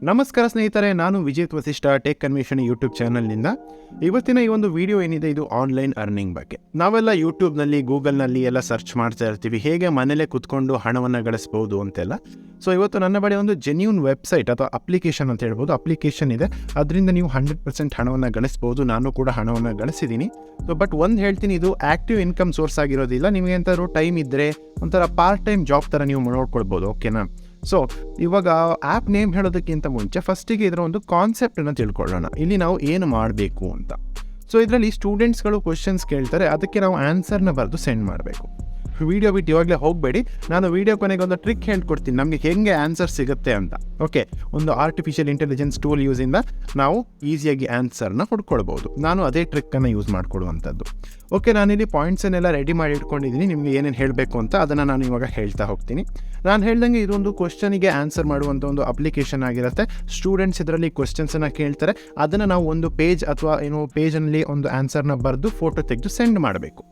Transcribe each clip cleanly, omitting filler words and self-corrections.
ನಮಸ್ಕಾರ ಸ್ನೇಹಿತರೆ, ನಾನು ವಿಜೇತ್ ವಸಿಷ್ಠ ಟೆಕ್ ಅನ್ವೇಷಣೆ ಯೂಟ್ಯೂಬ್ ಚಾನಲ್ನಿಂದ. ಇವತ್ತಿನ ಈ ಒಂದು ವಿಡಿಯೋ ಏನಿದೆ ಇದು ಆನ್ಲೈನ್ ಅರ್ನಿಂಗ್ ಬಗ್ಗೆ. ನಾವೆಲ್ಲ ಯೂಟ್ಯೂಬ್ನಲ್ಲಿ ಗೂಗಲ್ನಲ್ಲಿ ಎಲ್ಲ ಸರ್ಚ್ ಮಾಡ್ತಾ ಇರ್ತೀವಿ, ಹೇಗೆ ಮನೇಲೆ ಕುತ್ಕೊಂಡು ಹಣವನ್ನು ಗಳಿಸ್ಬೋದು ಅಂತೆಲ್ಲ. ಸೊ ಇವತ್ತು ನನ್ನ ಬಳಿ ಒಂದು ಜೆನ್ಯೂನ್ ವೆಬ್ಸೈಟ್ ಅಥವಾ ಅಪ್ಲಿಕೇಶನ್ ಅಂತ ಹೇಳ್ಬೋದು, ಅಪ್ಲಿಕೇಶನ್ ಇದೆ. ಅದರಿಂದ ನೀವು 100% ಹಣವನ್ನು ಗಳಿಸ್ಬೋದು. ನಾನು ಕೂಡ ಹಣವನ್ನು ಗಳಿಸಿದ್ದೀನಿ. ಸೊ ಬಟ್ ಒಂದು ಹೇಳ್ತೀನಿ, ಇದು ಆ್ಯಕ್ಟಿವ್ ಇನ್ಕಮ್ ಸೋರ್ಸ್ ಆಗಿರೋದಿಲ್ಲ. ನಿಮಗೆ ಎಂತಾದ್ರು ಟೈಮ್ ಇದ್ದರೆ ಒಂಥರ ಪಾರ್ಟ್ ಟೈಮ್ ಜಾಬ್ ಥರ ನೀವು ನೋಡ್ಕೊಳ್ಬೋದು, ಓಕೆನಾ? ಸೊ ಇವಾಗ ಆ್ಯಪ್ ನೇಮ್ ಹೇಳೋದಕ್ಕಿಂತ ಮುಂಚೆ ಫಸ್ಟಿಗೆ ಇದರ ಒಂದು ಕಾನ್ಸೆಪ್ಟನ್ನು ತಿಳ್ಕೊಳ್ಳೋಣ. ಇಲ್ಲಿ ನಾವು ಏನು ಮಾಡಬೇಕು ಅಂತ. ಸೊ ಇದರಲ್ಲಿ ಸ್ಟೂಡೆಂಟ್ಸ್ಗಳು ಕ್ವಶನ್ಸ್ ಕೇಳ್ತಾರೆ, ಅದಕ್ಕೆ ನಾವು ಆನ್ಸರ್ನ ಬರೆದು ಸೆಂಡ್ ಮಾಡಬೇಕು. ವಿಡಿಯೋ ಬಿಟ್ಟು ಇವಾಗಲೇ ಹೋಗಬೇಡಿ, ನಾನು ವಿಡಿಯೋ ಕೊನೆಗೆ ಒಂದು ಟ್ರಿಕ್ ಹೇಳ್ಕೊಡ್ತೀನಿ ನಮಗೆ ಹೇಗೆ ಆನ್ಸರ್ ಸಿಗುತ್ತೆ ಅಂತ. ಓಕೆ, ಒಂದು ಆರ್ಟಿಫಿಷಿಯಲ್ ಇಂಟೆಲಿಜೆನ್ಸ್ ಟೂಲ್ ಯೂಸಿಂದ ನಾವು ಈಸಿಯಾಗಿ ಆನ್ಸರ್ನ ಹುಡ್ಕೊಳ್ಬೋದು. ನಾನು ಅದೇ ಟ್ರಿಕ್ಕನ್ನು ಯೂಸ್ ಮಾಡಿಕೊಡುವಂಥದ್ದು. ಓಕೆ, ನಾನಿಲ್ಲಿ ಪಾಯಿಂಟ್ಸನ್ನೆಲ್ಲ ರೆಡಿ ಮಾಡಿ ಇಟ್ಕೊಂಡಿದ್ದೀನಿ. ನಿಮಗೆ ಏನೇನು ಹೇಳಬೇಕು ಅಂತ ಅದನ್ನು ನಾನು ಇವಾಗ ಹೇಳ್ತಾ ಹೋಗ್ತೀನಿ. ನಾನು ಹೇಳ್ದಂಗೆ ಇದೊಂದು ಕ್ವಶನಿಗೆ ಆನ್ಸರ್ ಮಾಡುವಂಥ ಒಂದು ಅಪ್ಲಿಕೇಶನ್ ಆಗಿರುತ್ತೆ. ಸ್ಟೂಡೆಂಟ್ಸ್ ಇದರಲ್ಲಿ ಕ್ವಶನ್ಸನ್ನು ಕೇಳ್ತಾರೆ, ಅದನ್ನು ನಾವು ಒಂದು ಪೇಜ್ ಅಥವಾ ಪೇಜಲ್ಲಿ ಒಂದು ಆನ್ಸರ್ನ ಬರೆದು ಫೋಟೋ ತೆಗೆದು ಸೆಂಡ್ ಮಾಡಬೇಕು.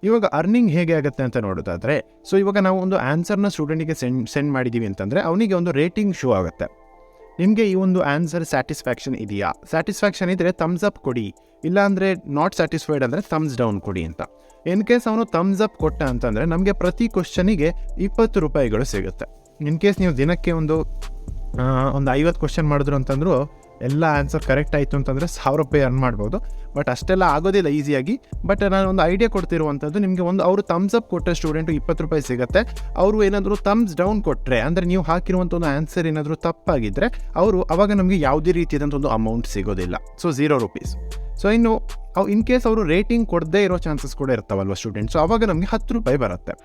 ಇವಾಗ ಅರ್ನಿಂಗ್ ಹೇಗೆ ಆಗುತ್ತೆ ಅಂತ ನೋಡೋದಾದರೆ, ಸೊ ಇವಾಗ ನಾವು ಒಂದು ಆನ್ಸರ್ನ ಸ್ಟೂಡೆಂಟಿಗೆ ಸೆಂಡ್ ಮಾಡಿದ್ದೀವಿ ಅಂತಂದರೆ ಅವನಿಗೆ ಒಂದು ರೇಟಿಂಗ್ ಶೋ ಆಗುತ್ತೆ. ನಿಮಗೆ ಈ ಒಂದು ಆನ್ಸರ್ ಸ್ಯಾಟಿಸ್ಫ್ಯಾಕ್ಷನ್ ಇದೆಯಾ? ಸ್ಯಾಟಿಸ್ಫ್ಯಾಕ್ಷನ್ ಇದ್ದರೆ ಥಮ್ಸ್ ಅಪ್ ಕೊಡಿ, ಇಲ್ಲಾಂದರೆ ನಾಟ್ ಸ್ಯಾಟಿಸ್ಫೈಡ್ ಅಂದರೆ ಥಮ್ಸ್ ಡೌನ್ ಕೊಡಿ ಅಂತ. ಇನ್ ಕೇಸ್ ಅವನು ಥಮ್ಸ್ ಅಪ್ ಕೊಟ್ಟ ಅಂತಂದರೆ ನಮಗೆ ಪ್ರತಿ ಕ್ವಶನಿಗೆ 20 ರೂಪಾಯಿಗಳು ಸಿಗುತ್ತೆ. ಇನ್ ಕೇಸ್ ನೀವು ದಿನಕ್ಕೆ ಒಂದು 50 ಕ್ವಶನ್ ಮಾಡಿದ್ರು ಅಂತಂದರೂ ಎಲ್ಲ ಆನ್ಸರ್ ಕರೆಕ್ಟ್ ಆಯಿತು ಅಂತಂದರೆ 1000 ರೂಪಾಯಿ ಅರ್ನ್ ಮಾಡ್ಬೋದು. ಬಟ್ ಅಷ್ಟೆಲ್ಲ ಆಗೋದಿಲ್ಲ ಈಸಿಯಾಗಿ. ಬಟ್ ನಾನು ಒಂದು ಐಡಿಯಾ ಕೊಡ್ತಿರುವಂಥದ್ದು, ನಿಮಗೆ ಅವರು ಥಮ್ಸ್ ಅಪ್ ಕೊಟ್ಟರೆ ಸ್ಟೂಡೆಂಟು 20 ರೂಪಾಯಿ ಸಿಗುತ್ತೆ. ಅವರು ಏನಾದರೂ ಥಮ್ಸ್ ಡೌನ್ ಕೊಟ್ಟರೆ, ಅಂದರೆ ನೀವು ಹಾಕಿರುವಂಥ ಒಂದು ಆನ್ಸರ್ ಏನಾದರೂ ತಪ್ಪಾಗಿದ್ದರೆ ಅವಾಗ ನಮಗೆ ಯಾವುದೇ ರೀತಿಯಾದಂಥ ಒಂದು ಅಮೌಂಟ್ ಸಿಗೋದಿಲ್ಲ. So 0 rupees. ಸೊ ಇನ್ನು ಇನ್ ಕೇಸ್ ಅವರು ರೇಟಿಂಗ್ ಕೊಡದೇ ಇರೋ ಚಾನ್ಸಸ್ ಕೂಡ ಇರ್ತಾವಲ್ವ ಸ್ಟೂಡೆಂಟ್ಸ್, ಆವಾಗ ನಮಗೆ 10 ರೂಪಾಯಿ ಬರುತ್ತೆ.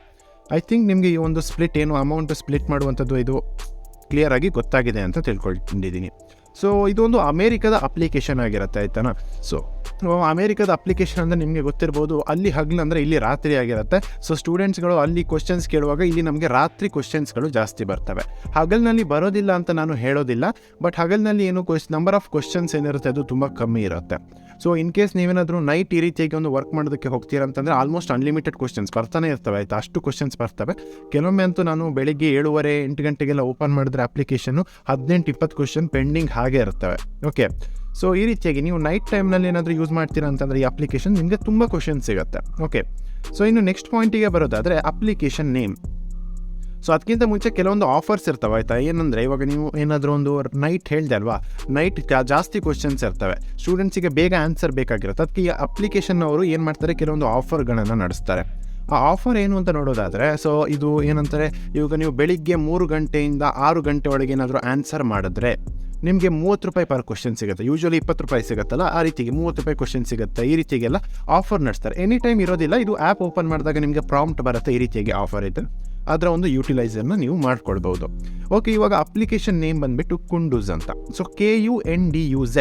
ಐ ಥಿಂಕ್ ನಿಮಗೆ ಈ ಒಂದು ಸ್ಪ್ಲಿಟ್ ಅಮೌಂಟ್ ಸ್ಪ್ಲಿಟ್ ಮಾಡುವಂಥದ್ದು ಇದು ಕ್ಲಿಯರಾಗಿ ಗೊತ್ತಾಗಿದೆ ಅಂತ ತಿಳ್ಕೊಂಡಿದ್ದೀನಿ. ಸೊ ಇದೊಂದು ಅಮೇರಿಕದ ಅಪ್ಲಿಕೇಶನ್ ಆಗಿರುತ್ತೆ, ಆಯ್ತಾನ? ಸೊ ಅಮೇರಿಕದ ಅಪ್ಲಿಕೇಶನ್ ಅಂದರೆ ನಿಮಗೆ ಗೊತ್ತಿರ್ಬೋದು, ಅಲ್ಲಿ ಹಗಲು ಅಂದರೆ ಇಲ್ಲಿ ರಾತ್ರಿ ಆಗಿರುತ್ತೆ. ಸೊ ಸ್ಟೂಡೆಂಟ್ಸ್ಗಳು ಅಲ್ಲಿ ಕ್ವಶನ್ಸ್ ಕೇಳುವಾಗ ಇಲ್ಲಿ ನಮಗೆ ರಾತ್ರಿ ಕ್ವಶನ್ಸ್ಗಳು ಜಾಸ್ತಿ ಬರ್ತವೆ. ಹಗಲಿನಲ್ಲಿ ಬರೋದಿಲ್ಲ ಅಂತ ನಾನು ಹೇಳೋದಿಲ್ಲ, ಬಟ್ ಹಗಲಿನಲ್ಲಿ ನಂಬರ್ ಆಫ್ ಕ್ವಶನ್ಸ್ ಏನಿರುತ್ತೆ ಅದು ತುಂಬ ಕಮ್ಮಿ ಇರುತ್ತೆ. ಸೊ ಇನ್ ಕೇಸ್ ನೀವೇನಾದರೂ ನೈಟ್ ಈ ರೀತಿಯಾಗಿ ಒಂದು ವರ್ಕ್ ಮಾಡೋದಕ್ಕೆ ಹೋಗ್ತೀರಾ ಅಂತಂದರೆ ಆಲ್ಮೋಸ್ಟ್ ಅನ್ಲಿಮಿಟೆಡ್ ಕ್ವಶನ್ಸ್ ಬರ್ತಾನೆ ಇರ್ತವೆ, ಆಯಿತಾ? ಅಷ್ಟು ಕ್ವಶನ್ಸ್ ಬರ್ತವೆ. ಕೆಲವೊಮ್ಮೆ ಅಂತೂ ನಾನು ಬೆಳಿಗ್ಗೆ 7:30-8 ಗಂಟೆಗೆಲ್ಲ ಓಪನ್ ಮಾಡಿದ್ರೆ ಅಪ್ಲಿಕೇಶನ್ನು 18-20 ಕ್ವಶನ್ ಪೆಂಡಿಂಗ್ ಹಾಗೆ ಇರ್ತವೆ. ಓಕೆ, ಸೊ ಈ ರೀತಿಯಾಗಿ ನೀವು ನೈಟ್ ಟೈಮ್ನಲ್ಲಿ ಏನಾದರೂ ಯೂಸ್ ಮಾಡ್ತೀರಾ ಅಂತಂದರೆ ಈ ಅಪ್ಲಿಕೇಶನ್ ನಿಮಗೆ ತುಂಬ ಕ್ವಶನ್ ಸಿಗುತ್ತೆ. ಓಕೆ, ಸೊ ಇನ್ನು ನೆಕ್ಸ್ಟ್ ಪಾಯಿಂಟಿಗೆ ಬರೋದಾದರೆ ಅಪ್ಲಿಕೇಶನ್ ನೇಮ್. ಸೊ ಅದಕ್ಕಿಂತ ಮುಂಚೆ ಕೆಲವೊಂದು ಆಫರ್ಸ್ ಇರ್ತವೆ, ಆಯಿತಾ? ಏನಂದರೆ ಇವಾಗ ನೀವು ಏನಾದರೂ ಒಂದು ನೈಟ್ ಹೇಳಿದೆ ಅಲ್ವಾ, ನೈಟ್ ಜಾಸ್ತಿ ಕ್ವಶನ್ಸ್ ಇರ್ತವೆ, ಸ್ಟೂಡೆಂಟ್ಸಿಗೆ ಬೇಗ ಆನ್ಸರ್ ಬೇಕಾಗಿರುತ್ತೆ. ಅದಕ್ಕೆ ಈ ಅಪ್ಲಿಕೇಶನ್ ಅವರು ಏನು ಮಾಡ್ತಾರೆ, ಕೆಲವೊಂದು ಆಫರ್ಗಳನ್ನು ನಡೆಸ್ತಾರೆ. ಆ ಆಫರ್ ಏನು ಅಂತ ನೋಡೋದಾದರೆ, ಸೊ ಇದು ಏನಂತಾರೆ, ಇವಾಗ ನೀವು ಬೆಳಿಗ್ಗೆ 3 ಗಂಟೆಯಿಂದ 6 ಗಂಟೆ ಒಳಗೆ ಏನಾದರೂ ಆನ್ಸರ್ ಮಾಡಿದ್ರೆ ನಿಮಗೆ 30 ರೂಪಾಯಿ ಪರ್ ಕ್ವಶನ್ ಸಿಗುತ್ತೆ. ಯೂಶ್ವಲಿ 20 ರೂಪಾಯಿ ಸಿಗುತ್ತಲ್ಲ, ಆ ರೀತಿಗೆ 30 ರೂಪಾಯಿ ಕ್ವಶನ್ ಸಿಗುತ್ತೆ. ಈ ರೀತಿಗೆಲ್ಲ ಆಫರ್ ನಡೆಸ್ತಾರೆ. ಎನಿ ಟೈಮ್ ಇರೋದಿಲ್ಲ, ಇದು ಆ್ಯಪ್ ಓಪನ್ ಮಾಡಿದಾಗ ನಿಮಗೆ ಪ್ರಾಂಪ್ಟ್ ಬರುತ್ತೆ, ಈ ರೀತಿಯಾಗಿ ಆಫರ್ ಇದೆ. ಅದರ ಒಂದು ಯೂಟಿಲೈಸರ್ನ ನೀವು ಮಾಡ್ಕೊಳ್ಬೋದು. ಓಕೆ, ಇವಾಗ ಅಪ್ಲಿಕೇಶನ್ ನೇಮ್ ಬಂದುಬಿಟ್ಟು ಕುಂಡೂಸ್ ಅಂತ. So KUNDUZ.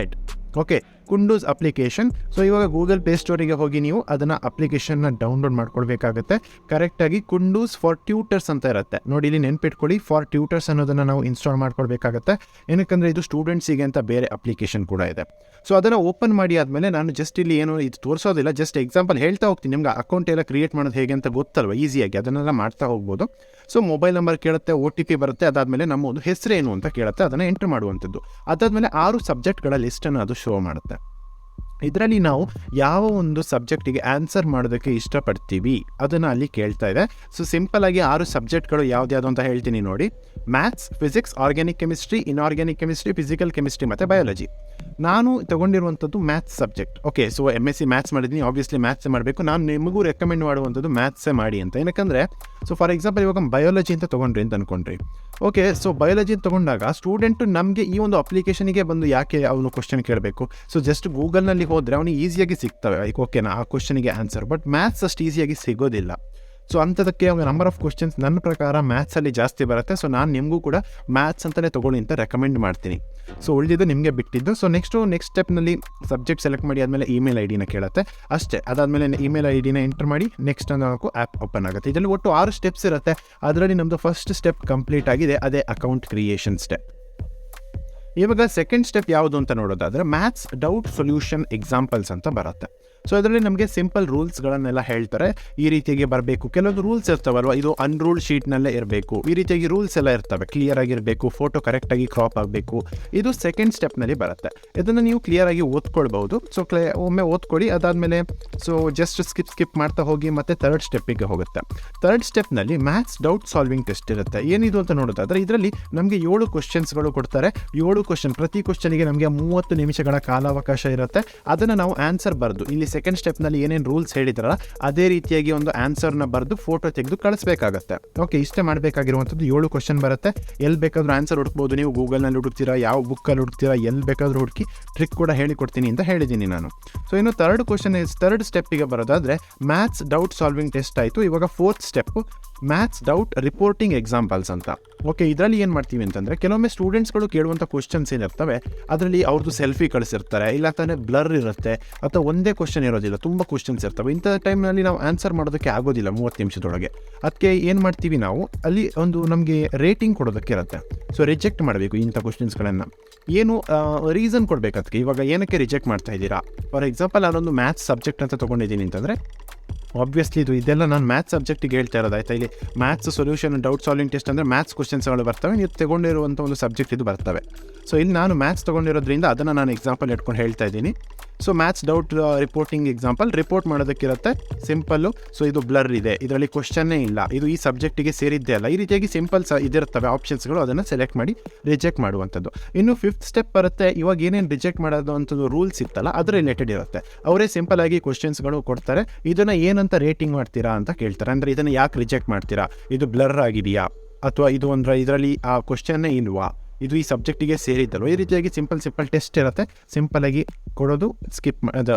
Okay, Kunduz application. So ಇವಾಗ ಗೂಗಲ್ ಪ್ಲೇ ಸ್ಟೋರಿಗೆ ಹೋಗಿ ನೀವು ಅದನ್ನು ಅಪ್ಲಿಕೇಶನ್ನ ಡೌನ್ಲೋಡ್ ಮಾಡ್ಕೊಳ್ಬೇಕಾಗುತ್ತೆ. ಕರೆಕ್ಟಾಗಿ ಕುಂಡೂಸ್ ಫಾರ್ ಟ್ಯೂಟರ್ಸ್ ಅಂತ ಇರುತ್ತೆ ನೋಡಿ, ಇಲ್ಲಿ ನೆನ್ಪಿಟ್ಕೊಳ್ಳಿ, ಫಾರ್ ಟ್ಯೂಟರ್ಸ್ ಅನ್ನೋದನ್ನು ನಾವು ಇನ್ಸ್ಟಾಲ್ ಮಾಡ್ಕೊಳ್ಬೇಕಾಗತ್ತೆ. ಏನಕ್ಕಂದರೆ ಇದು ಸ್ಟೂಡೆಂಟ್ಸಿಗೆ ಅಂತ ಬೇರೆ ಅಪ್ಲಿಕೇಶನ್ ಕೂಡ ಇದೆ. ಸೊ ಅದನ್ನು ಓಪನ್ ಮಾಡಿ ಆದಮೇಲೆ ನಾನು ಜಸ್ಟ್ ಇಲ್ಲಿ ಏನು ಇದು ತೋರಿಸೋದಿಲ್ಲ, ಜಸ್ಟ್ ಎಕ್ಸಾಂಪಲ್ ಹೇಳ್ತಾ ಹೋಗ್ತೀನಿ. ನಿಮ್ಗೆ ಅಕೌಂಟ್ ಎಲ್ಲ ಕ್ರಿಯೇಟ್ ಮಾಡೋದು ಹೇಗೆ ಅಂತ ಗೊತ್ತಲ್ವ, ಈಸಿಯಾಗಿ ಅದನ್ನೆಲ್ಲ ಮಾಡ್ತಾ ಹೋಗ್ಬೋದು. ಸೊ ಮೊಬೈಲ್ ನಂಬರ್ ಕೇಳುತ್ತೆ, OTP ಬರುತ್ತೆ, ಅದಾದಮೇಲೆ ನಮ್ಮ ಒಂದು ಹೆಸರೇನು ಅಂತ ಕೇಳುತ್ತೆ, ಅದನ್ನು ಎಂಟ್ರ್ ಮಾಡುವಂಥದ್ದು. ಅದಾದಮೇಲೆ 6 ಸಬ್ಜೆಕ್ಟ್ಗಳ ಲಿಸ್ಟನ್ನು ಅದು ಶೋ ಮಾಡುತ್ತೆ. ಇದರಲ್ಲಿ ನಾವು ಯಾವ ಒಂದು ಸಬ್ಜೆಕ್ಟಿಗೆ ಆನ್ಸರ್ ಮಾಡೋದಕ್ಕೆ ಇಷ್ಟಪಡ್ತೀವಿ ಅದನ್ನು ಅಲ್ಲಿ ಕೇಳ್ತಾ ಇದೆ. ಸೊ ಸಿಂಪಲ್ಲಾಗಿ 6 ಸಬ್ಜೆಕ್ಟ್ಗಳು ಯಾವ್ದು ಅಂತ ಹೇಳ್ತೀನಿ ನೋಡಿ. Maths, physics, organic chemistry, inorganic chemistry, physical chemistry ಮತ್ತು ಬಯಾಲಜಿ. ನಾನು ತೊಗೊಂಡಿರುವಂಥದ್ದು maths subject. Okay, so MSc maths ಮಾಡಿದ್ದೀನಿ, ಆಬ್ವಿಯಸ್ಲಿ ಮ್ಯಾಥ್ಸೇ ಮಾಡಬೇಕು. ನಾನು ನಿಮಗೂ ರೆಕಮೆಂಡ್ ಮಾಡುವಂಥದ್ದು ಮ್ಯಾಥ್ಸೇ ಮಾಡಿ ಅಂತ. ಏನಕ್ಕಂದರೆ ಸೊ ಫಾರ್ ಎಕ್ಸಾಂಪಲ್ ಇವಾಗ ಬಯಾಲಜಿ ಅಂತ ತೊಗೊಂಡ್ರಿ ಅಂತ ಅಂದ್ಕೊಂಡ್ರಿ. ಓಕೆ, ಸೊ ಬಯಾಲಜಿ ತೊಗೊಂಡಾಗ ಸ್ಟೂಡೆಂಟು ನಮಗೆ ಈ ಒಂದು ಅಪ್ಲಿಕೇಶನಿಗೆ ಬಂದು ಯಾಕೆ ಅವನು ಕ್ವಶನ್ ಕೇಳಬೇಕು? ಸೊ ಜಸ್ಟ್ ಗೂಗಲ್ನಲ್ಲಿ ಹೋದರೆ ಅವನಿಗೆ ಈಸಿಯಾಗಿ ಸಿಗ್ತವೆ, ಓಕೆನಾ, ಆ ಕ್ವಶನಿಗೆ ಆನ್ಸರ್. ಬಟ್ ಮ್ಯಾಥ್ಸ್ ಅಷ್ಟು ಈಸಿಯಾಗಿ ಸಿಗೋದಿಲ್ಲ. ಸೊ ಅಂಥದಕ್ಕೆ ನಂಬರ್ ಆಫ್ ಕ್ವಶನ್ಸ್ ನನ್ನ ಪ್ರಕಾರ ಮ್ಯಾಥ್ಸಲ್ಲಿ ಜಾಸ್ತಿ ಬರುತ್ತೆ. ಸೊ ನಾನು ನಿಮಗೂ ಕೂಡ ಮ್ಯಾಥ್ಸ್ ಅಂತಲೇ ತೊಗೊಳ್ಳಿ ಅಂತ ರೆಕಮೆಂಡ್ ಮಾಡ್ತೀನಿ. ಸೊ ಉಳಿದಿದ್ದು ನಿಮಗೆ ಬಿಟ್ಟಿದ್ದು. ಸೊ ನೆಕ್ಸ್ಟ್ ಸ್ಟೆಪ್ನಲ್ಲಿ ಸಬ್ಜೆಕ್ಟ್ ಸೆಲೆಕ್ಟ್ ಮಾಡಿ ಆದಮೇಲೆ ಇಮೇಲ್ ID ಕೇಳುತ್ತೆ, ಅಷ್ಟೇ. ಅದಾದಮೇಲೆ ಇಮೇಲ್ ID ಎಂಟರ್ ಮಾಡಿ ನೆಕ್ಸ್ಟ್ ಅನ್ನೋಕ್ಕೂ ಆ್ಯಪ್ ಓಪನ್ ಆಗುತ್ತೆ. ಇದರಲ್ಲಿ ಒಟ್ಟು 6 ಸ್ಟೆಪ್ಸ್ ಇರುತ್ತೆ. ಅದರಲ್ಲಿ ನಮ್ಮದು ಫಸ್ಟ್ ಸ್ಟೆಪ್ ಕಂಪ್ಲೀಟ್ ಆಗಿದೆ, ಅದೇ ಅಕೌಂಟ್ ಕ್ರಿಯೇಷನ್ ಸ್ಟೆಪ್. ಇವಾಗ ಸೆಕೆಂಡ್ ಸ್ಟೆಪ್ ಯಾವುದು ಅಂತ ನೋಡೋದಾದರೆ ಮ್ಯಾಥ್ಸ್ ಡೌಟ್ ಸೊಲ್ಯೂಷನ್ ಎಕ್ಸಾಂಪಲ್ಸ್ ಅಂತ ಬರುತ್ತೆ. ಸೊ ಇದರಲ್ಲಿ ನಮಗೆ ಸಿಂಪಲ್ ರೂಲ್ಸ್ಗಳನ್ನೆಲ್ಲ ಹೇಳ್ತಾರೆ. ಈ ರೀತಿಯಾಗಿ ಬರಬೇಕು, ಕೆಲವೊಂದು ರೂಲ್ಸ್ ಇರ್ತಾವಲ್ವ, ಇದು ಅನ್ರೂಲ್ಡ್ ಶೀಟ್ನಲ್ಲೇ ಇರಬೇಕು, ಈ ರೀತಿಯಾಗಿ ರೂಲ್ಸ್ ಎಲ್ಲ ಇರ್ತವೆ. ಕ್ಲಿಯರ್ ಆಗಿರಬೇಕು, ಫೋಟೋ ಕರೆಕ್ಟಾಗಿ ಕ್ರಾಪ್ ಆಗಬೇಕು. ಇದು ಸೆಕೆಂಡ್ ಸ್ಟೆಪ್ನಲ್ಲಿ ಬರುತ್ತೆ. ಇದನ್ನು ನೀವು ಕ್ಲಿಯರಾಗಿ ಓದ್ಕೊಳ್ಬಹುದು. ಸೊ ಒಮ್ಮೆ ಓದ್ಕೊಳ್ಳಿ. ಅದಾದಮೇಲೆ ಸೊ ಜಸ್ಟ್ ಸ್ಕಿಪ್ ಮಾಡ್ತಾ ಹೋಗಿ ಮತ್ತೆ ಥರ್ಡ್ ಸ್ಟೆಪ್ಪಿಗೆ ಹೋಗುತ್ತೆ. ಥರ್ಡ್ ಸ್ಟೆಪ್ನಲ್ಲಿ ಮ್ಯಾಥ್ಸ್ ಡೌಟ್ ಸಾಲ್ವಿಂಗ್ ಟೆಸ್ಟ್ ಇರುತ್ತೆ. ಏನಿದು ಅಂತ ನೋಡೋದಾದ್ರೆ ಇದರಲ್ಲಿ ನಮಗೆ 7 ಕ್ವಶನ್ಸ್ಗಳು ಕೊಡ್ತಾರೆ. 7 ಕ್ವಶನ್, ಪ್ರತಿ ಕ್ವಶನ್ಗೆ ನಮಗೆ 30 ನಿಮಿಷಗಳ ಕಾಲಾವಕಾಶ ಇರುತ್ತೆ. ಅದನ್ನು ನಾವು ಆನ್ಸರ್ ಬರೆದು, ಇಲ್ಲಿ ಸೆಕೆಂಡ್ ಸ್ಟೆಪ್ನಲ್ಲಿ ಏನೇನು ರೂಲ್ಸ್ ಹೇಳಿದ್ರಲ್ಲ ಅದೇ ರೀತಿಯಾಗಿ ಒಂದು ಆನ್ಸರ್ನ ಬರೆದು ಫೋಟೋ ತೆಗೆದು ಕಳಿಸ್ಬೇಕಾಗತ್ತೆ. ಓಕೆ, ಇಷ್ಟೇ ಮಾಡಬೇಕಾಗಿರುವಂಥದ್ದು. 7 ಕ್ವಶನ್ ಬರುತ್ತೆ. ಎಲ್ಲಿ ಬೇಕಾದರೂ ಆನ್ಸರ್ ಹುಡುಕ್ಬೋದು. ನೀವು ಗೂಗಲ್ನಲ್ಲಿ ಹುಡುಕ್ತೀರಾ, ಯಾವ ಬುಕ್ಕಲ್ಲಿ ಹುಡುಕ್ತೀರಾ, ಎಲ್ಲಿ ಬೇಕಾದರೂ ಹುಡುಕಿ ಟ್ರಿಕ್ ಕೂಡ ಹೇಳಿಕೊಡ್ತೀನಿ ಅಂತ ಹೇಳಿದ್ದೀನಿ ನಾನು. ಸೊ ಇನ್ನು ಥರ್ಡ್ ಸ್ಟೆಪ್ಪಿಗೆ ಬರೋದಾದರೆ ಮ್ಯಾಥ್ಸ್ ಡೌಟ್ ಸಾಲ್ವಿಂಗ್ ಟೆಸ್ಟ್ ಆಯಿತು. ಇವಾಗ fourth step maths doubt reporting examples ಅಂತ. ಓಕೆ, ಇದರಲ್ಲಿ ಏನು ಮಾಡ್ತೀವಿ ಅಂತಂದರೆ ಕೆಲವೊಮ್ಮೆ ಸ್ಟೂಡೆಂಟ್ಸ್ಗಳು ಕೇಳುವಂಥ ಕ್ವಶನ್ಸ್ ಏನಿರ್ತವೆ ಅದರಲ್ಲಿ ಅವ್ರದ್ದು ಸೆಲ್ಫಿ ಕಳಿಸಿರ್ತಾರೆ, ಇಲ್ಲ ತಾನೇ ಬ್ಲರ್ ಇರುತ್ತೆ, ಅಥವಾ ಒಂದೇ ಕ್ವಶನ್ ಇರೋದಿಲ್ಲ, ತುಂಬ ಕ್ವಶನ್ಸ್ ಇರ್ತವೆ. ಇಂಥ ಟೈಮ್ನಲ್ಲಿ ನಾವು ಆನ್ಸರ್ ಮಾಡೋದಕ್ಕೆ ಆಗೋದಿಲ್ಲ 30 ನಿಮಿಷದೊಳಗೆ. ಅದಕ್ಕೆ ಏನು ಮಾಡ್ತೀವಿ ನಾವು, ಅಲ್ಲಿ ಒಂದು ನಮಗೆ ರೇಟಿಂಗ್ ಕೊಡೋದಕ್ಕೆ ಇರುತ್ತೆ. ಸೊ ರಿಜೆಕ್ಟ್ ಮಾಡಬೇಕು ಇಂಥ ಕ್ವಶನ್ಸ್ಗಳನ್ನು. ಏನು ರೀಸನ್ ಕೊಡಬೇಕು ಅದಕ್ಕೆ. ಇವಾಗ ಏನಕ್ಕೆ ರಿಜೆಕ್ಟ್ ಮಾಡ್ತಾ ಇದ್ದೀರಾ? ಫಾರ್ ಎಕ್ಸಾಂಪಲ್ ನಾನೊಂದು ಮ್ಯಾಥ್ಸ್ ಸಬ್ಜೆಕ್ಟ್ ಅಂತ ತೊಗೊಂಡಿದ್ದೀನಿ ಅಂತಂದರೆ ಆಬ್ವಿಯಸ್ಲಿ ಇದೆಲ್ಲ ನಾನು ಮ್ಯಾಥ್ಸ್ ಸಬ್ಜೆಕ್ಟಿಗೆ ಹೇಳ್ತಾ ಇರೋದು. ಆಯ್ತಾ, ಇಲ್ಲಿ maths solution doubt solving test ಅಂದರೆ ಮ್ಯಾಥ್ಸ್ ಕ್ವಶನ್ಸ್ಗಳು ಬರ್ತವೆ, ನೀವು ತಗೊಂಡಿರುವಂಥ ಒಂದು ಸಬ್ಜೆಕ್ಟ್ ಇದು ಬರ್ತವೆ. ಸೊ ಇಲ್ಲಿ ನಾನು ಮ್ಯಾಥ್ಸ್ ತೊಗೊಂಡಿರೋದ್ರಿಂದ ಅದನ್ನು ನಾನು ಎಕ್ಸಾಂಪಲ್ ಇಟ್ಕೊಂಡು ಹೇಳ್ತಾ ಇದ್ದೀನಿ. So maths doubt reporting example, report ಮಾಡೋದಕ್ಕಿರುತ್ತೆ ಸಿಂಪಲ್ಲು. ಸೊ ಇದು ಬ್ಲರ್ ಇದೆ, ಇದರಲ್ಲಿ ಕ್ವಶನ್ನೇ ಇಲ್ಲ, ಇದು ಈ ಸಬ್ಜೆಕ್ಟಿಗೆ ಸೇರಿದ್ದೇ ಅಲ್ಲ, ಈ ರೀತಿಯಾಗಿ ಸಿಂಪಲ್ ಇದಿರ್ತವೆ ಆಪ್ಷನ್ಸ್ಗಳು, ಅದನ್ನು ಸೆಲೆಕ್ಟ್ ಮಾಡಿ ರಿಜೆಕ್ಟ್ ಮಾಡುವಂಥದ್ದು. ಇನ್ನು ಫಿಫ್ತ್ ಸ್ಟೆಪ್ ಬರುತ್ತೆ. ಇವಾಗ ಏನೇನು ರಿಜೆಕ್ಟ್ ಮಾಡೋದು ಅಂಥದ್ದು ರೂಲ್ಸ್ ಇತ್ತಲ್ಲ ಅದು ರಿಲೇಟೆಡ್ ಇರುತ್ತೆ. ಅವರೇ ಸಿಂಪಲ್ ಆಗಿ ಕ್ವಶನ್ಸ್ಗಳು ಕೊಡ್ತಾರೆ. ಇದನ್ನು ಏನಂತ ರೇಟಿಂಗ್ ಮಾಡ್ತೀರಾ ಅಂತ ಕೇಳ್ತಾರೆ. ಅಂದರೆ ಇದನ್ನು ಯಾಕೆ ರಿಜೆಕ್ಟ್ ಮಾಡ್ತೀರಾ, ಇದು ಬ್ಲರ್ ಆಗಿದೆಯಾ, ಅಥವಾ ಇದು ಅಂದರೆ ಇದರಲ್ಲಿ ಆ ಕ್ವಶನ್ನೇ ಇಲ್ವಾ, ಇದು ಈ ಸಬ್ಜೆಕ್ಟಿಗೆ ಸೇರಿದ್ದಲ್ವ, ಈ ರೀತಿಯಾಗಿ ಸಿಂಪಲ್ ಟೆಸ್ಟ್ ಇರುತ್ತೆ. ಸಿಂಪಲಾಗಿ ಕೊಡೋದು, ಸ್ಕಿಪ್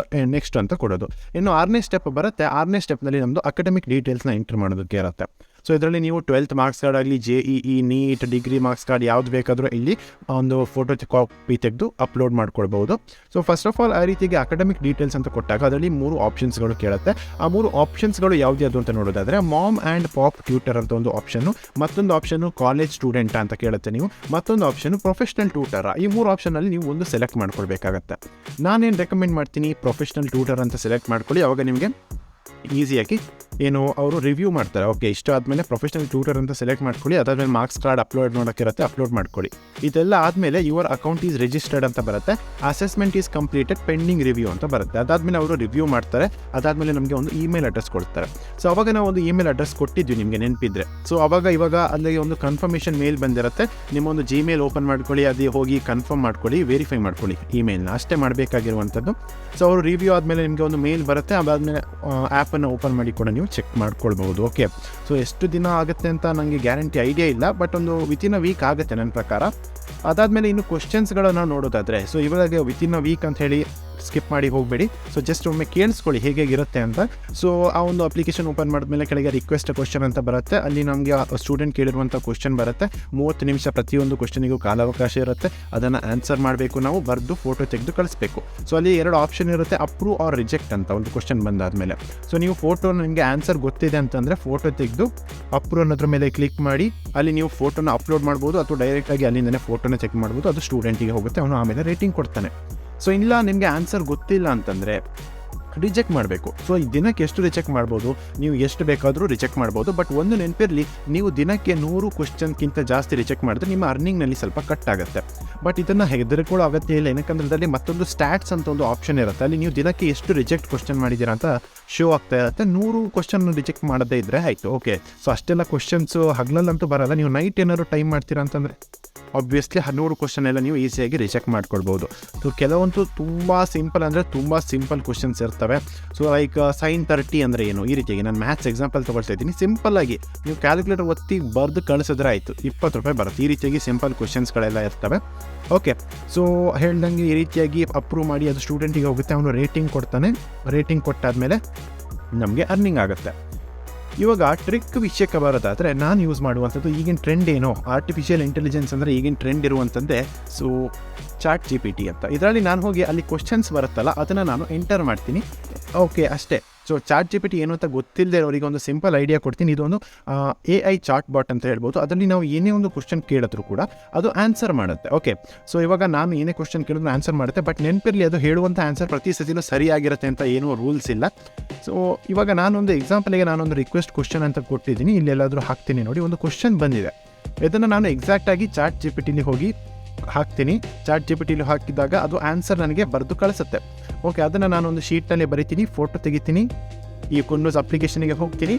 ನೆಕ್ಸ್ಟ್ ಅಂತ ಕೊಡೋದು. ಇನ್ನು 6ನೇ ಸ್ಟೆಪ್ ಬರುತ್ತೆ. 6ನೇ ಸ್ಟೆಪ್ನಲ್ಲಿ ನಮ್ಮದು ಅಕಾಡೆಮಿಕ್ ಡೀಟೇಲ್ಸ್ನ ಎಂಟ್ರ್ ಮಾಡೋದಕ್ಕೆ ಇರುತ್ತೆ. ಸೊ ಇದರಲ್ಲಿ ನೀವು 12th ಮಾರ್ಕ್ಸ್ ಕಾರ್ಡ್ ಆಗಲಿ, JEE, NEET, degree marks card ಯಾವ್ದು ಬೇಕಾದರೂ ಇಲ್ಲಿ ಒಂದು ಫೋಟೋ ಕಾಪಿ ತೆಗೆದು ಅಪ್ಲೋಡ್ ಮಾಡ್ಕೊಳ್ಬೋದು. ಸೊ ಫಸ್ಟ್ ಆಫ್ ಆಲ್ ಆ ರೀತಿಗೆ ಅಕಾಡೆಮಿಕ್ ಡೀಟೇಲ್ಸ್ ಅಂತ ಕೊಟ್ಟಾಗ ಅದರಲ್ಲಿ 3 ಆಪ್ಷನ್ಸ್ಗಳು ಕೇಳುತ್ತೆ. ಆ 3 ಆಪ್ಷನ್ಸ್ಗಳು ಯಾವುದು ಅಂತ ನೋಡೋದಾದರೆ ಮಾಮ್ ಆ್ಯಂಡ್ ಪಾಪ್ ಟ್ಯೂಟರ್ ಅಂತ ಒಂದು ಆಪ್ಷನ್ನು, ಮತ್ತೊಂದು ಆಪ್ಷನ್ನು ಕಾಲೇಜ್ ಸ್ಟೂಡೆಂಟ್ ಅಂತ ಕೇಳುತ್ತೆ ನೀವು, ಮತ್ತೊಂದು ಆಪ್ಷನ್ನು ಪ್ರೊಫೆಷನಲ್ ಟ್ಯೂಟರ್. ಈ 3 ಆಪ್ಷನಲ್ಲಿ ನೀವು ಒಂದು ಸೆಲೆಕ್ಟ್ ಮಾಡ್ಕೊಳ್ಬೇಕಾಗತ್ತೆ. ನಾನೇನು ರೆಕಮೆಂಡ್ ಮಾಡ್ತೀನಿ, ಪ್ರೊಫೆಷನಲ್ ಟ್ಯೂಟರ್ ಅಂತ ಸೆಲೆಕ್ಟ್ ಮಾಡ್ಕೊಳ್ಳಿ. ಅವಾಗ ನಿಮಗೆ ಈಸಿಯಾಗಿ ಏನು ಅವರು ರಿವ್ಯೂ ಮಾಡ್ತಾರೆ. ಓಕೆ, ಇಷ್ಟು ಆದಮೇಲೆ ಪ್ರೊಫೆಷನಲ್ ಟ್ಯೂಟರ್ ಅಂತ ಸೆಲೆಕ್ಟ್ ಮಾಡ್ಕೊಳ್ಳಿ. ಅದಾದಮೇಲೆ ಮಾರ್ಕ್ಸ್ ಕಾರ್ಡ್ ಅಪ್ಲೋಡ್ ಮಾಡೋಕ್ಕಿರುತ್ತೆ, ಅಪ್ಲೋಡ್ ಮಾಡ್ಕೊಳ್ಳಿ. ಇದೆಲ್ಲ ಆದಮೇಲೆ ಯುವರ್ ಅಕೌಂಟ್ ಈಸ್ ರಿಜಿಸ್ಟರ್ಡ್ ಅಂತ ಬರುತ್ತೆ. Assessment is completed pending review ಅಂತ ಬರುತ್ತೆ. ಅದಾದಮೇಲೆ ಅವರು ರಿವ್ಯೂ ಮಾಡ್ತಾರೆ. ಅದಾದಮೇಲೆ ನಮಗೆ ಒಂದು ಇಮೇಲ್ ಅಡ್ರೆಸ್ ಕೊಡ್ತಾರೆ. ಸೊ ಅವಾಗ ನಾವು ಒಂದು ಇಮೇಲ್ ಅಡ್ರೆಸ್ ಕೊಟ್ಟಿದ್ವಿ ನಿಮಗೆ ನೆನಪಿದ್ರೆ. ಸೊ ಇವಾಗ ಅಲ್ಲಿಗೆ ಒಂದು ಕನ್ಫರ್ಮೇಷನ್ ಮೇಲ್ ಬಂದಿರುತ್ತೆ. ನಿಮ್ಮೊಂದು ಜಿಮೇಲ್ ಓಪನ್ ಮಾಡ್ಕೊಳ್ಳಿ, ಅದು ಹೋಗಿ ಕನ್ಫರ್ಮ್ ಮಾಡ್ಕೊಳ್ಳಿ, ವೆರಿಫೈ ಮಾಡ್ಕೊಳ್ಳಿ ಇಮೇಲ್ನ, ಅಷ್ಟೇ ಮಾಡಬೇಕಾಗಿರುವಂಥದ್ದು. ಸೊ ಅವರು ರಿವ್ಯೂ ಆದಮೇಲೆ ನಿಮಗೆ ಒಂದು ಮೇಲ್ ಬರುತ್ತೆ. ಅದಾದಮೇಲೆ ಆ್ಯಪನ್ನು ಓಪನ್ ಮಾಡಿ ಕೂಡ ನೀವು ಚೆಕ್ ಮಾಡ್ಕೊಳ್ಬೋದು. ಓಕೆ, ಸೊ ಎಷ್ಟು ದಿನ ಆಗುತ್ತೆ ಅಂತ ನನಗೆ ಗ್ಯಾರಂಟಿ ಐಡಿಯಾ ಇಲ್ಲ, ಬಟ್ ಒಂದು ವಿತಿನ್ ಅ ವೀಕ್ ಆಗುತ್ತೆ ನನ್ನ ಪ್ರಕಾರ. ಅದಾದಮೇಲೆ ಇನ್ನು ಕ್ವಶನ್ಸ್ಗಳನ್ನು ನೋಡೋದಾದರೆ, ಸೊ ಇವಾಗ ವಿತಿನ್ ಅ ವೀಕ್ ಅಂತ ಹೇಳಿ ಸ್ಕಿಪ್ ಮಾಡಿ ಹೋಗಬೇಡಿ. ಸೊ ಜಸ್ಟ್ ಒಮ್ಮೆ ಕೇಳಿಸ್ಕೊಳ್ಳಿ ಹೇಗಿರುತ್ತೆ ಅಂತ. ಸೊ ಆ ಒಂದು ಅಪ್ಲಿಕೇಶನ್ ಓಪನ್ ಮಾಡಿದ್ಮೇಲೆ ಕೆಳಗೆ ರಿಕ್ವೆಸ್ಟ್ ಕ್ವಶನ್ ಅಂತ ಬರುತ್ತೆ. ಅಲ್ಲಿ ನಮಗೆ ಸ್ಟೂಡೆಂಟ್ ಕೇಳಿರುವಂಥ ಕ್ವಶನ್ ಬರುತ್ತೆ. 30 ನಿಮಿಷ ಪ್ರತಿಯೊಂದು ಕ್ವಶನಿಗೂ ಕಾಲಾವಕಾಶ ಇರುತ್ತೆ. ಅದನ್ನು ಆನ್ಸರ್ ಮಾಡಬೇಕು, ನಾವು ಬರೆದು ಫೋಟೋ ತೆಗೆದು ಕಳಿಸ್ಬೇಕು. ಸೊ ಅಲ್ಲಿ 2 ಆಪ್ಷನ್ ಇರುತ್ತೆ, ಅಪ್ರೂವ್ ಆರ್ ರಿಜೆಕ್ಟ್ ಅಂತ. ಒಂದು ಕ್ವಶನ್ ಬಂದಾದಮೇಲೆ ಸೊ ನೀವು ಫೋಟೋ, ನಿಮಗೆ ಆನ್ಸರ್ ಗೊತ್ತಿದೆ ಅಂತಂದರೆ ಫೋಟೋ ತೆಗೆದು ಅಪ್ರೂವ್ ಅನ್ನೋದ್ರ ಮೇಲೆ ಕ್ಲಿಕ್ ಮಾಡಿ ಅಲ್ಲಿ ನೀವು ಫೋಟೋನ ಅಪ್ಲೋಡ್ ಮಾಡ್ಬೋದು, ಅಥವಾ ಡೈರೆಕ್ಟಾಗಿ ಅಲ್ಲಿಂದನೇ ಫೋಟೋನ ಚೆಕ್ ಮಾಡ್ಬೋದು. ಅದು ಸ್ಟೂಡೆಂಟಿಗೆ ಹೋಗುತ್ತೆ, ಅವನು ಆಮೇಲೆ ರೇಟಿಂಗ್ ಕೊಡ್ತಾನೆ. ಸೊ ಇಲ್ಲ ನಿಮಗೆ ಆನ್ಸರ್ ಗೊತ್ತಿಲ್ಲ ಅಂತಂದರೆ ರಿಜೆಕ್ಟ್ ಮಾಡಬೇಕು. ಸೊ ಈ ದಿನಕ್ಕೆ ಎಷ್ಟು ರಿಜೆಕ್ಟ್ ಮಾಡ್ಬೋದು, ನೀವು ಎಷ್ಟು ಬೇಕಾದರೂ ರಿಜೆಕ್ಟ್ ಮಾಡ್ಬೋದು. ಬಟ್ ಒಂದು ನೆನಪಿರಲಿ, ನೀವು ದಿನಕ್ಕೆ 100 ಕ್ವಶನ್ಗಿಂತ ಜಾಸ್ತಿ ರಿಜೆಕ್ಟ್ ಮಾಡಿದ್ರೆ ನಿಮ್ಮ ಅರ್ನಿಂಗ್ನಲ್ಲಿ ಸ್ವಲ್ಪ ಕಟ್ ಆಗುತ್ತೆ. ಬಟ್ ಇದನ್ನು ಹೆದರ್ಕೊಳ್ಳೋ ಅಗತ್ಯ ಇಲ್ಲ. ಏನಕ್ಕಂದ್ರೆ ಅದರಲ್ಲಿ ಮತ್ತೊಂದು ಸ್ಟ್ಯಾಟ್ಸ್ ಅಂತ ಒಂದು ಆಪ್ಷನ್ ಇರುತ್ತೆ. ಅಲ್ಲಿ ನೀವು ದಿನಕ್ಕೆ ಎಷ್ಟು ರಿಜೆಕ್ಟ್ ಕ್ವಶನ್ ಮಾಡಿದ್ದೀರಾ ಅಂತ ಶೋ ಆಗ್ತಾ ಇರುತ್ತೆ. 100 ಕ್ವಶನ್ ರಿಜೆಕ್ಟ್ ಮಾಡದೇ ಇದ್ದರೆ ಆಯಿತು. ಓಕೆ, ಸೊ ಅಷ್ಟೆಲ್ಲ ಕ್ವಶನ್ಸು ಹಗಲಲ್ಲಂತೂ ಬರೋಲ್ಲ. ನೀವು ನೈಟ್ ಏನಾದ್ರು ಟೈಮ್ ಮಾಡ್ತೀರಾ ಅಂತಂದರೆ ಆಬ್ವಿಯಸ್ಲಿ 100 ಕ್ವಶನ್ ಎಲ್ಲ ನೀವು ಈಸಿಯಾಗಿ ರಿಜೆಕ್ಟ್ ಮಾಡ್ಕೊಳ್ಬೋದು. ಸೊ ಕೆಲವೊಂದು ತುಂಬ ಸಿಂಪಲ್, ಅಂದರೆ ತುಂಬ ಸಿಂಪಲ್ ಕ್ವಶನ್ಸ್ ಇರ್ತವೆ. ಸೊ ಲೈಕ್ sin 30 ಅಂದರೆ ಏನು, ಈ ರೀತಿಯಾಗಿ ನಾನು ಮ್ಯಾಥ್ಸ್ ಎಕ್ಸಾಂಪಲ್ ತೊಗೊಳ್ತಾ ಇದ್ದೀನಿ. ಸಿಂಪಲ್ಲಾಗಿ ನೀವು ಕ್ಯಾಲ್ಕುಲೇಟರ್ ಒತ್ತಿ ಬರೆದು ಕಳಿಸಿದ್ರೆ ಆಯಿತು, 20 ರೂಪಾಯಿ ಬರುತ್ತೆ. ಈ ರೀತಿಯಾಗಿ ಸಿಂಪಲ್ ಕ್ವಶನ್ಸ್ಗಳೆಲ್ಲ ಇರ್ತವೆ. ಓಕೆ, ಸೊ ಹೇಳ್ದಂಗೆ ಈ ರೀತಿಯಾಗಿ ಅಪ್ರೂವ್ ಮಾಡಿ ಅದು ಸ್ಟೂಡೆಂಟಿಗೆ ಹೋಗುತ್ತೆ, ಅವನು ರೇಟಿಂಗ್ ಕೊಡ್ತಾನೆ. ರೇಟಿಂಗ್ ಕೊಟ್ಟಾದಮೇಲೆ ನಮಗೆ ಅರ್ನಿಂಗ್ ಆಗುತ್ತೆ. ಇವಾಗ ಟ್ರಿಕ್ ವಿಷಯಕ್ಕೆ ಬರೋದಾದರೆ ನಾನು ಯೂಸ್ ಮಾಡುವಂಥದ್ದು ಈಗಿನ ಟ್ರೆಂಡ್ ಏನೋ, ಆರ್ಟಿಫಿಷಿಯಲ್ ಇಂಟೆಲಿಜೆನ್ಸ್ ಅಂದರೆ ಈಗಿನ ಟ್ರೆಂಡ್ ಇರುವಂಥದ್ದೇ ಸೊ ChatGPT ಅಂತ. ಇದರಲ್ಲಿ ನಾನು ಹೋಗಿ ಅಲ್ಲಿ ಕ್ವಶನ್ಸ್ ಬರುತ್ತಲ್ಲ ಅದನ್ನು ನಾನು ಎಂಟರ್ ಮಾಡ್ತೀನಿ. ಓಕೆ, ಅಷ್ಟೇ. ಸೊ ChatGPT ಏನು ಅಂತ ಗೊತ್ತಿಲ್ಲದೆ ಅವರಿಗೆ ಒಂದು ಸಿಂಪಲ್ ಐಡಿಯಾ ಕೊಡ್ತೀನಿ. ಇದೊಂದು AI ಚಾಟ್ ಬಾಟ್ ಅಂತ ಹೇಳ್ಬೋದು. ಅದರಲ್ಲಿ ನಾವು ಏನೇ ಒಂದು ಕ್ವಶನ್ ಕೇಳಿದ್ರು ಕೂಡ ಅದು ಆನ್ಸರ್ ಮಾಡುತ್ತೆ. ಓಕೆ, ಸೊ ಇವಾಗ ನಾನು ಏನೇ ಕ್ವಶನ್ ಕೇಳಿದ್ರು ಆನ್ಸರ್ ಮಾಡುತ್ತೆ. ಬಟ್ ನೆನಪಿರಲಿ, ಅದು ಹೇಳುವಂಥ ಆನ್ಸರ್ ಪ್ರತಿ ಸತಿನೂ ಸರಿಯಾಗಿರುತ್ತೆ ಅಂತ ಏನೂ ರೂಲ್ಸ್ ಇಲ್ಲ. ಸೊ ಇವಾಗ ನಾನೊಂದು ಎಕ್ಸಾಂಪಲ್ಗೆ ನಾನೊಂದು ರಿಕ್ವೆಸ್ಟ್ ಕ್ವಶನ್ ಅಂತ ಕೊಟ್ಟಿದ್ದೀನಿ, ಇಲ್ಲೆಲ್ಲಾದರೂ ಹಾಕ್ತೀನಿ ನೋಡಿ. ಒಂದು ಕ್ವಶನ್ ಬಂದಿದೆ, ಇದನ್ನು ನಾನು ಎಕ್ಸಾಕ್ಟಾಗಿ ChatGPTಲಿ ಹೋಗಿ ಹಾಕ್ತೀನಿ. ChatGPTಲಿ ಹಾಕಿದಾಗ ಅದು ಆನ್ಸರ್ ನನಗೆ ಬರೆದು ಕಳಿಸುತ್ತೆ. ಓಕೆ, ಅದನ್ನು ನಾನೊಂದು ಶೀಟ್ನಲ್ಲಿ ಬರಿತೀನಿ, ಫೋಟೋ ತೆಗಿತೀನಿ, ಈ ಕುಂಡೂಸ್ ಅಪ್ಲಿಕೇಶನ್ಗೆ ಹೋಗ್ತೀನಿ,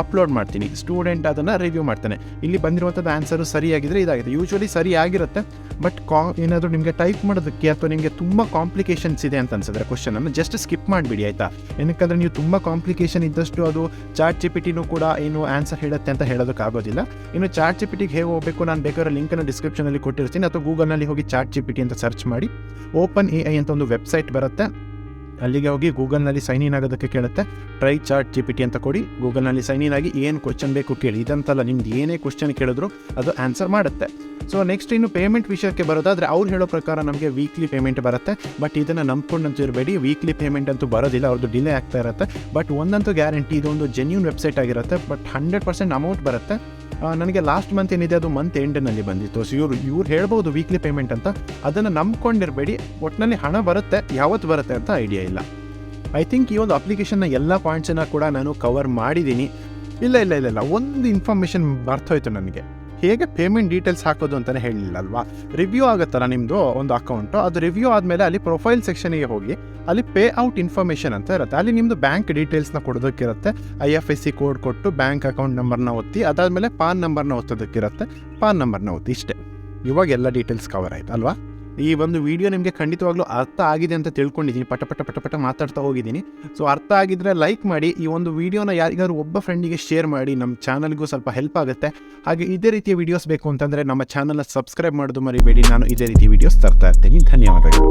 ಅಪ್ಲೋಡ್ ಮಾಡ್ತೀನಿ. ಸ್ಟೂಡೆಂಟ್ ಅದನ್ನು ರಿವ್ಯೂ ಮಾಡ್ತಾನೆ. ಇಲ್ಲಿ ಬಂದಿರುವಂಥದ್ದು ಆನ್ಸರು ಸರಿಯಾಗಿದ್ದರೆ ಇದಾಗಿದೆ. ಯೂಶ್ವಲಿ ಸರಿಯಾಗಿರುತ್ತೆ, ಬಟ್ ಏನಾದರೂ ನಿಮಗೆ ಟೈಪ್ ಮಾಡೋದಕ್ಕೆ ಅಥವಾ ನಿಮಗೆ ತುಂಬ ಕಾಂಪ್ಲಿಕೇಶನ್ಸ್ ಇದೆ ಅಂತ ಅನ್ಸಿದ್ರೆ ಕ್ವಶನನ್ನು ಜಸ್ಟ್ ಸ್ಕಿಪ್ ಮಾಡಿಬಿಡಿ, ಆಯಿತಾ? ಏನಕ್ಕಂದರೆ ನೀವು ತುಂಬ ಕಾಂಪ್ಲಿಕೇಶನ್ ಇದ್ದಷ್ಟು ಅದು ChatGPTನೂ ಕೂಡ ಏನು ಆನ್ಸರ್ ಹೇಳುತ್ತೆ ಅಂತ ಹೇಳೋದಕ್ಕಾಗೋದಿಲ್ಲ. ಇನ್ನು ChatGPTಗೆ ಹೇಗೆ ಹೋಗಬೇಕು, ನಾನು ಬೇಕಾದ್ರೆ ಲಿಂಕನ್ನು ಡಿಸ್ಕ್ರಿಪ್ಷನಲ್ಲಿ ಕೊಟ್ಟಿರ್ತೀನಿ, ಅಥವಾ ಗೂಗಲ್ನಲ್ಲಿ ಹೋಗಿ ChatGPT ಅಂತ ಸರ್ಚ್ ಮಾಡಿ. ಓಪನ್ AI ಅಂತ ಒಂದು ವೆಬ್ಸೈಟ್ ಬರುತ್ತೆ, ಅಲ್ಲಿಗೆ ಹೋಗಿ ಗೂಗಲ್ನಲ್ಲಿ ಸೈನ್ ಇನ್ ಆಗೋದಕ್ಕೆ ಕೇಳುತ್ತೆ. ಟ್ರೈ ChatGPT ಅಂತ ಕೊಡಿ, ಗೂಗಲ್ನಲ್ಲಿ ಸೈನ್ ಇನ್ ಆಗಿ ಏನು ಕ್ವಶನ್ ಬೇಕು ಕೇಳಿ. ಇದಂತಲ್ಲ, ನಿಮ್ದು ಏನೇ ಕ್ವಶನ್ ಕೇಳಿದ್ರು ಅದು ಆನ್ಸರ್ ಮಾಡುತ್ತೆ. ಸೊ ನೆಕ್ಸ್ಟ್ ಇನ್ನು ಪೇಮೆಂಟ್ ವಿಷಯಕ್ಕೆ ಬರೋದಾದರೆ ಅವ್ರು ಹೇಳೋ ಪ್ರಕಾರ ನಮಗೆ ವೀಕ್ಲಿ ಪೇಮೆಂಟ್ ಬರುತ್ತೆ. ಬಟ್ ಇದನ್ನು ನಂಬ್ಕೊಂಡಂತೂ ಇರಬೇಡಿ, ವೀಕ್ಲಿ ಪೇಮೆಂಟ್ ಅಂತೂ ಬರೋದಿಲ್ಲ, ಅವ್ರದ್ದು ಡಿಲೇ ಆಗ್ತಾ ಇರುತ್ತೆ. ಬಟ್ ಒಂದಂತೂ ಗ್ಯಾರಂಟಿ, ಇದೊಂದು ಜೆನ್ಯೂನ್ ವೆಬ್ಸೈಟ್ ಆಗಿರುತ್ತೆ. ಬಟ್ 100% ಅಮೌಂಟ್ ಬರುತ್ತೆ. ನನಗೆ ಲಾಸ್ಟ್ ಮಂತ್ ಏನಿದೆ ಅದು ಮಂತ್ ಎಂಡ್ನಲ್ಲಿ ಬಂದಿತ್ತು. ಸೊ ಇವ್ರು ಹೇಳ್ಬೋದು ವೀಕ್ಲಿ ಪೇಮೆಂಟ್ ಅಂತ, ಅದನ್ನು ನಂಬ್ಕೊಂಡಿರಬೇಡಿ. ಒಟ್ಟಿನಲ್ಲಿ ಹಣ ಬರುತ್ತೆ, ಯಾವತ್ತು ಬರುತ್ತೆ ಅಂತ ಐಡಿಯಾ ಇಲ್ಲ. ಐ ಥಿಂಕ್ ಈ ಒಂದು ಅಪ್ಲಿಕೇಶನ್ನ ಎಲ್ಲ ಪಾಯಿಂಟ್ಸನ್ನು ಕೂಡ ನಾನು ಕವರ್ ಮಾಡಿದ್ದೀನಿ. ಇಲ್ಲ ಒಂದು ಇನ್ಫಾರ್ಮೇಷನ್ ಬರ್ತೋಯ್ತು ನನಗೆ. ಹೇಗೆ ಪೇಮೆಂಟ್ ಡೀಟೇಲ್ಸ್ ಹಾಕೋದು ಅಂತಲೇ ಹೇಳಿಲ್ಲ ಅಲ್ವಾ? ರಿವ್ಯೂ ಆಗುತ್ತಲ್ಲ ನಿಮ್ಮದು ಒಂದು ಅಕೌಂಟು, ಅದು ರಿವ್ಯೂ ಆದಮೇಲೆ ಅಲ್ಲಿ ಪ್ರೊಫೈಲ್ ಸೆಕ್ಷನಿಗೆ ಹೋಗಿ ಅಲ್ಲಿ ಪೇ ಔಟ್ ಇನ್ಫಾರ್ಮೇಷನ್ ಅಂತ ಇರುತ್ತೆ. ಅಲ್ಲಿ ನಿಮ್ಮದು ಬ್ಯಾಂಕ್ ಡೀಟೇಲ್ಸ್ನ ಕೊಡೋದಕ್ಕಿರುತ್ತೆ. IFSC ಕೋಡ್ ಕೊಟ್ಟು ಬ್ಯಾಂಕ್ ಅಕೌಂಟ್ ನಂಬರ್ನ ಒತ್ತಿ, ಅದಾದಮೇಲೆ ಪಾನ್ ನಂಬರ್ನ ಒತ್ತೋದಕ್ಕಿರುತ್ತೆ. ಪಾನ್ ನಂಬರ್ನ ಒತ್ತಿ, ಇಷ್ಟೇ. ಇವಾಗ ಎಲ್ಲ ಡೀಟೇಲ್ಸ್ ಕವರ್ ಆಯಿತು ಅಲ್ವಾ? ಈ ಒಂದು ವಿಡಿಯೋ ನಿಮಗೆ ಖಂಡಿತವಾಗ್ಲೂ ಅರ್ಥ ಆಗಿದೆ ಅಂತ ತಿಳ್ಕೊಂಡಿದ್ದೀನಿ. ಪಟ ಮಾತಾಡ್ತಾ ಹೋಗಿದ್ದೀನಿ. ಸೊ ಅರ್ಥ ಆಗಿದ್ದರೆ ಲೈಕ್ ಮಾಡಿ. ಈ ಒಂದು ವಿಡಿಯೋನ ಯಾರಿಗಾದ್ರು ಒಬ್ಬ ಫ್ರೆಂಡಿಗೆ ಶೇರ್ ಮಾಡಿ, ನಮ್ಮ ಚಾನಲ್ಗೂ ಸ್ವಲ್ಪ ಹೆಲ್ಪ್ ಆಗುತ್ತೆ. ಹಾಗೆ ಇದೇ ರೀತಿಯ ವೀಡಿಯೋಸ್ ಬೇಕು ಅಂತಂದರೆ ನಮ್ಮ ಚಾನಲ್ನ ಸಬ್ಸ್ಕ್ರೈಬ್ ಮಾಡೋದು ಮರಿಬೇಡಿ. ನಾನು ಇದೇ ರೀತಿ ವೀಡಿಯೋಸ್ ತರ್ತಾ ಇರ್ತೀನಿ. ಧನ್ಯವಾದಗಳು.